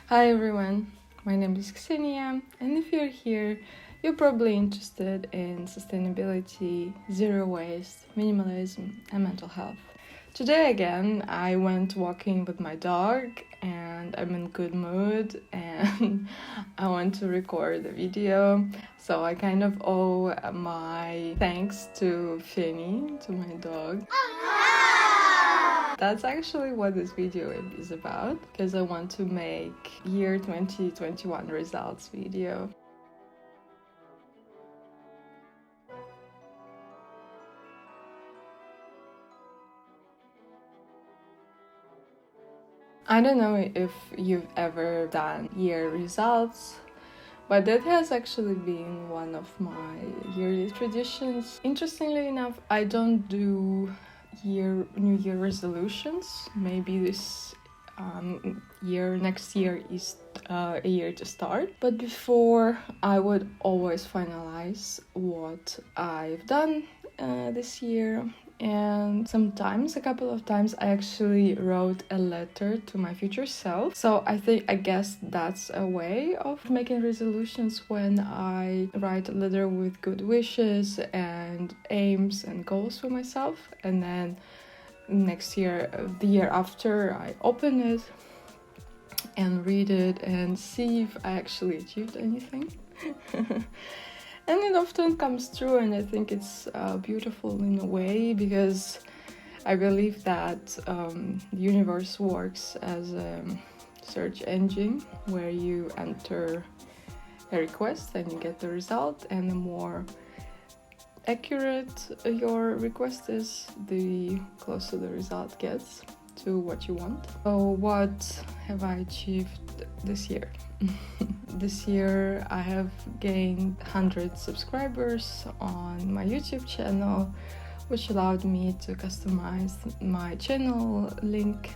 Hi everyone, my name is Ksenia, and if you're here, you're probably interested in sustainability, zero waste, minimalism, and mental health. Today again, I went walking with my dog and I'm in good mood and I want to record a video. So I kind of owe my thanks to Fennie, to my dog. That's actually what this video is about, because I want to make year 2021 results video. I don't know if you've ever done year results, but that has actually been one of my yearly traditions. Interestingly enough, I don't do New Year resolutions. Maybe this next year is a year to start. But before, I would always finalize what I've done this year. And sometimes, a couple of times, I actually wrote a letter to my future self. So I guess that's a way of making resolutions, when I write a letter with good wishes and aims and goals for myself. And then next year, the year after, I open it and read it and see if I actually achieved anything. And it often comes true, and I think it's beautiful in a way, because I believe that the universe works as a search engine where you enter a request and you get the result, and the more accurate your request is, the closer the result gets to what you want. So what have I achieved this year? This year I have gained 100 subscribers on my YouTube channel, which allowed me to customize my channel link.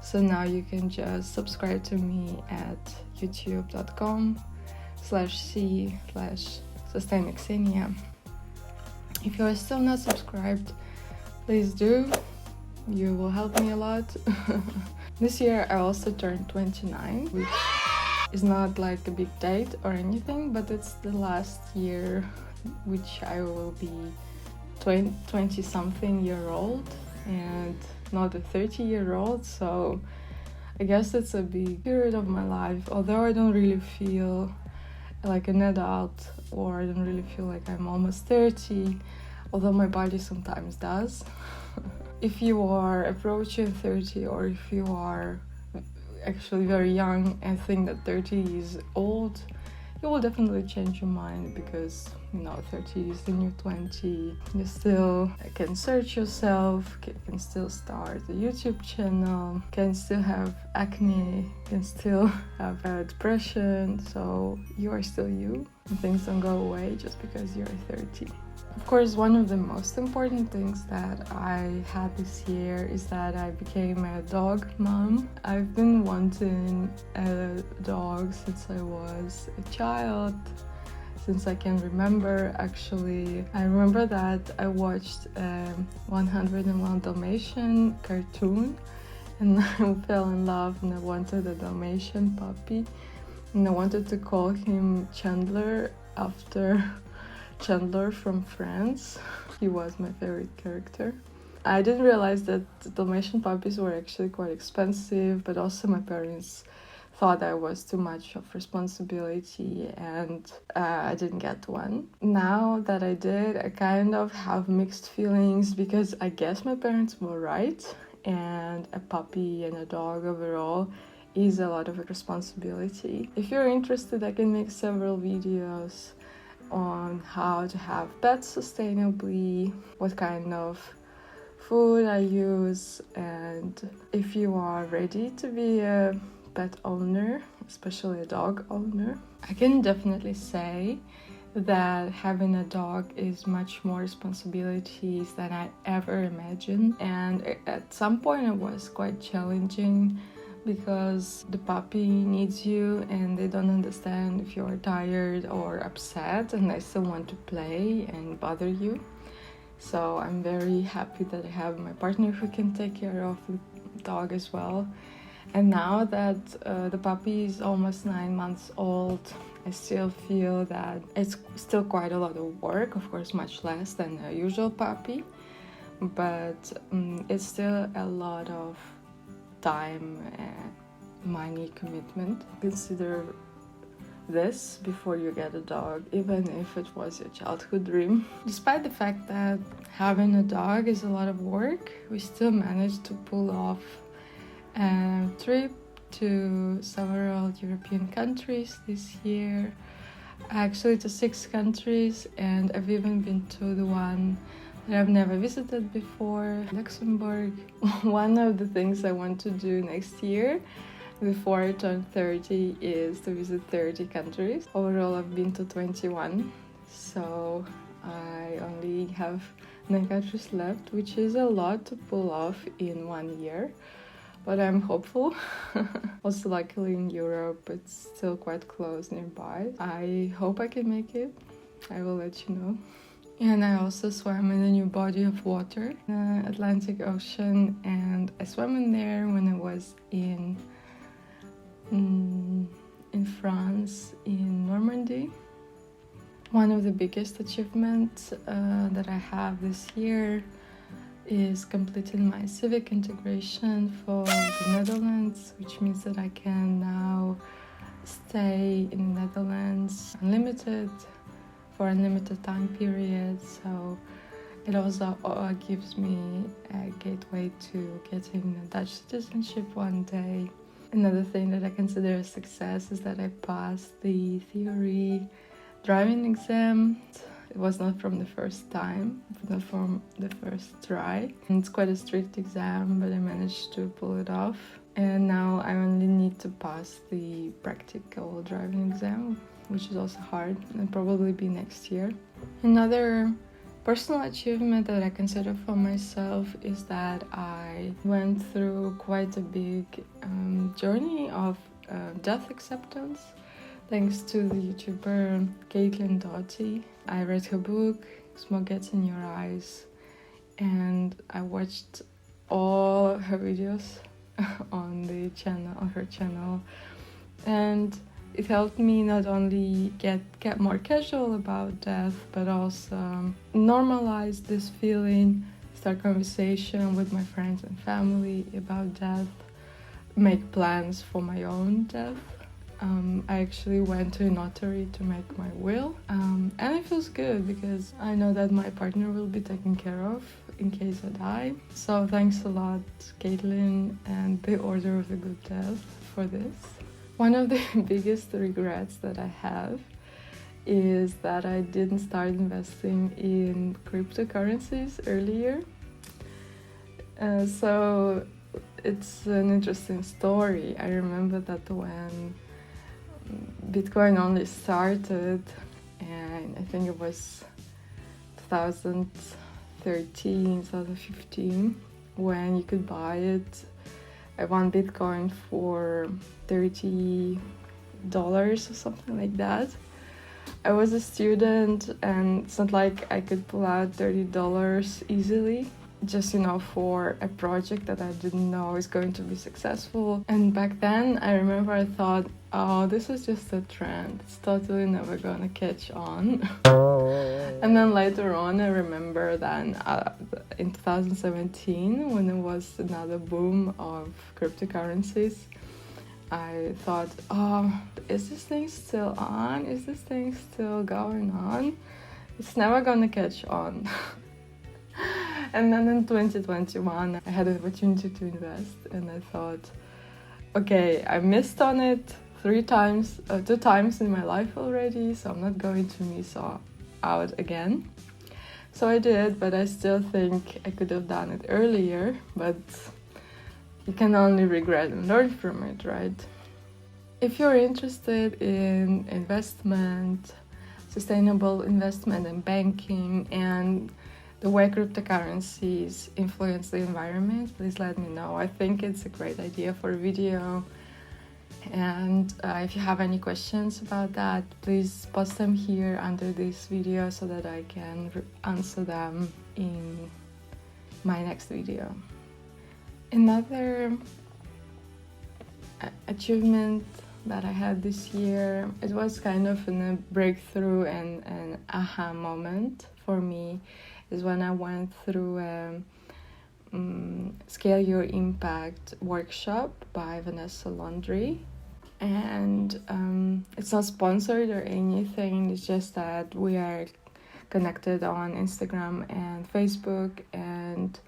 So now you can just subscribe to me at youtube.com/c/systemicxenia. If you are still not subscribed, please do. You will help me a lot. This year I also turned 29, which is not like a big date or anything, but it's the last year which I will be 20-something year old and not a 30-year-old. So I guess it's a big period of my life, although I don't really feel like an adult, or I don't really feel like I'm almost 30, although my body sometimes does. If you are approaching 30, or if you are actually very young and think that 30 is old, you will definitely change your mind, because 30 is the new 20. You still can search yourself, can still start a YouTube channel, can still have acne, can still have depression, so you are still you, and things don't go away just because you're 30. Of course, one of the most important things that I had this year is that I became a dog mom. I've been wanting a dog since I was a child, since I can remember. Actually, I remember that I watched 101 Dalmatian cartoon, and I fell in love, and I wanted a Dalmatian puppy, and I wanted to call him Chandler, after Chandler from Friends. He was my favorite character. I didn't realize that Dalmatian puppies were actually quite expensive, but also my parents thought I was too much of responsibility, and I didn't get one. Now that I did, I kind of have mixed feelings, because I guess my parents were right, and a puppy and a dog overall is a lot of responsibility. If you're interested, I can make several videos on how to have pets sustainably, what kind of food I use, and if you are ready to be a pet owner, especially a dog owner. I can definitely say that having a dog is much more responsibilities than I ever imagined, and at some point it was quite challenging, because the puppy needs you and they don't understand if you're tired or upset, and they still want to play and bother you. So I'm very happy that I have my partner who can take care of the dog as well. And now that the puppy is almost 9 months old, I still feel that it's still quite a lot of work, of course much less than a usual puppy, but it's still a lot of time and money commitment. Consider this before you get a dog, even if it was your childhood dream. Despite the fact that having a dog is a lot of work, we still managed to pull off a trip to several European countries this year, actually to 6 countries, and I've even been to the one that I've never visited before, Luxembourg. One of the things I want to do next year before I turn 30 is to visit 30 countries. Overall, I've been to 21, so I only have 9 countries left, which is a lot to pull off in 1 year, but I'm hopeful. Also, luckily in Europe, it's still quite close nearby. I hope I can make it. I will let you know. And I also swam in a new body of water, the Atlantic Ocean, and I swam in there when I was in France, in Normandy. One of the biggest achievements that I have this year is completing my civic integration for the Netherlands, which means that I can now stay in the Netherlands unlimited for unlimited time period. So it also gives me a gateway to getting a Dutch citizenship one day. Another thing that I consider a success is that I passed the theory driving exam. It was not from the first time, not from the first try. And it's quite a strict exam, but I managed to pull it off. And now I only need to pass the practical driving exam, which is also hard, and probably be next year. Another personal achievement that I consider for myself is that I went through quite a big journey of death acceptance thanks to the YouTuber Caitlin Doughty. I read her book, Smoke Gets in Your Eyes, and I watched all her videos on her channel, and it helped me not only get more casual about death, but also normalize this feeling, start conversation with my friends and family about death, make plans for my own death. I actually went to a notary to make my will, and it feels good because I know that my partner will be taken care of in case I die. So thanks a lot, Caitlin and the Order of the Good Death, for this. One of the biggest regrets that I have is that I didn't start investing in cryptocurrencies earlier. So it's an interesting story. I remember that when Bitcoin only started, and I think it was 2013, 2015, when you could buy it. I won Bitcoin for $30 or something like that. I was a student, and it's not like I could pull out $30 easily, just for a project that I didn't know was going to be successful. And back then I remember I thought, oh, this is just a trend, it's totally never gonna catch on. And then later on I remember that in 2017, when there was another boom of cryptocurrencies, I thought, oh, is this thing still on? Is this thing still going on? It's never gonna catch on. And then in 2021, I had an opportunity to invest, and I thought, okay, I missed on it 2 times in my life already, so I'm not going to miss out again. So I did, but I still think I could have done it earlier, but you can only regret and learn from it, right? If you're interested in investment, sustainable investment and banking, and the way cryptocurrencies influence the environment, please let me know. I think it's a great idea for a video. And if you have any questions about that, please post them here under this video so that I can answer them in my next video. Another achievement that I had this year, it was kind of a breakthrough and an aha moment for me, is when I went through a Scale Your Impact workshop by Vanessa Laundry. And it's not sponsored or anything, it's just that we are connected on Instagram and Facebook, and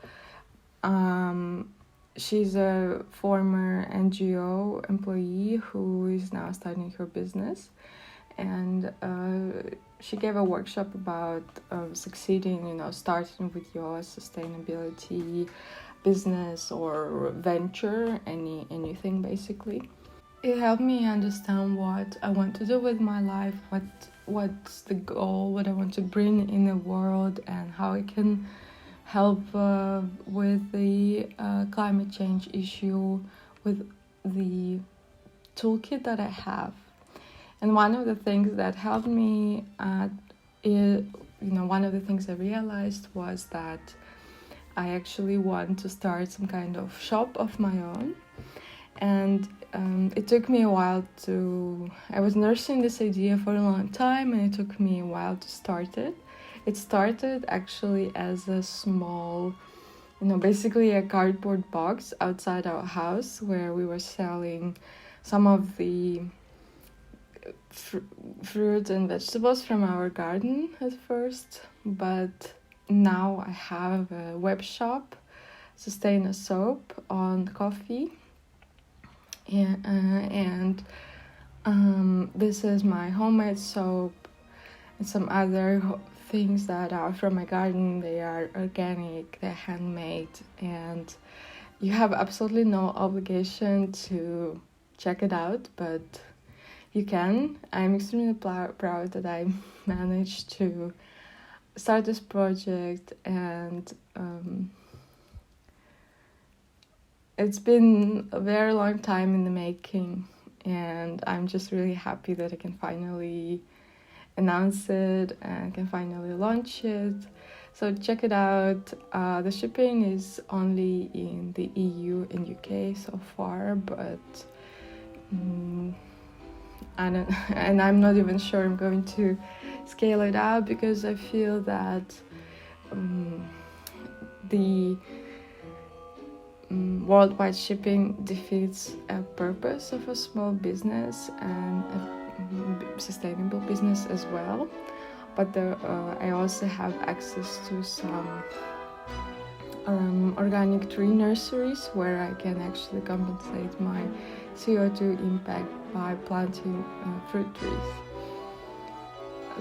she's a former NGO employee who is now starting her business, and she gave a workshop about succeeding, starting with your sustainability business or venture, anything basically. It helped me understand what I want to do with my life, what's the goal, what I want to bring in the world, and how I can help with the climate change issue with the toolkit that I have. And one of the things that helped me, one of the things I realized was that I actually want to start some kind of shop of my own. And it took me a while I was nursing this idea for a long time, and it took me a while to start it. It started actually as a small, basically a cardboard box outside our house where we were selling some of the fruit and vegetables from our garden at first. But now I have a web shop, Sustain a Soap, on coffee. And this is my homemade soap and some other things that are from my garden. They are organic, they're handmade, and you have absolutely no obligation to check it out, but you can. I'm extremely proud that I managed to start this project, and it's been a very long time in the making, and I'm just really happy that I can finally announce it and can finally launch it. So check it out. The shipping is only in the EU and UK so far, but I'm not even sure I'm going to scale it out, because I feel that the worldwide shipping defeats a purpose of a small business and a sustainable business as well. But I also have access to some organic tree nurseries where I can actually compensate my CO2 impact by planting fruit trees.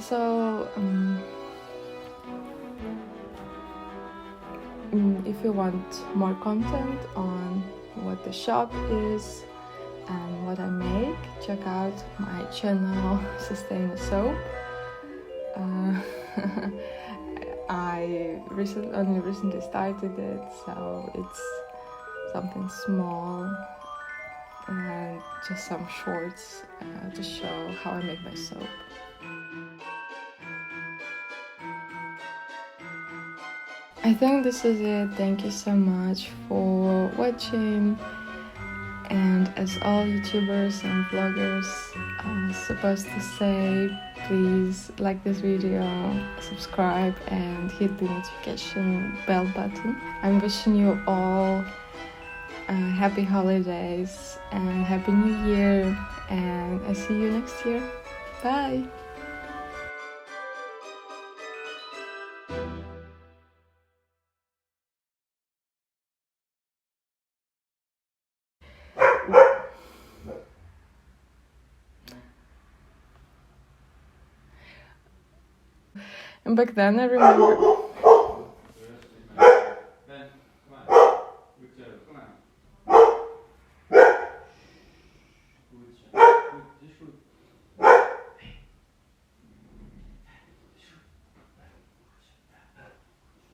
So if you want more content on what the shop is and what I make, check out my channel Sustain a Soap. I only recently started it, so it's something small and just some shorts to show how I make my soap. I think this is it. Thank you so much for watching. And as all YouTubers and vloggers are supposed to say, please like this video, subscribe, and hit the notification bell button. I'm wishing you all happy holidays and happy new year, and I see you next year. Bye! And back then I remember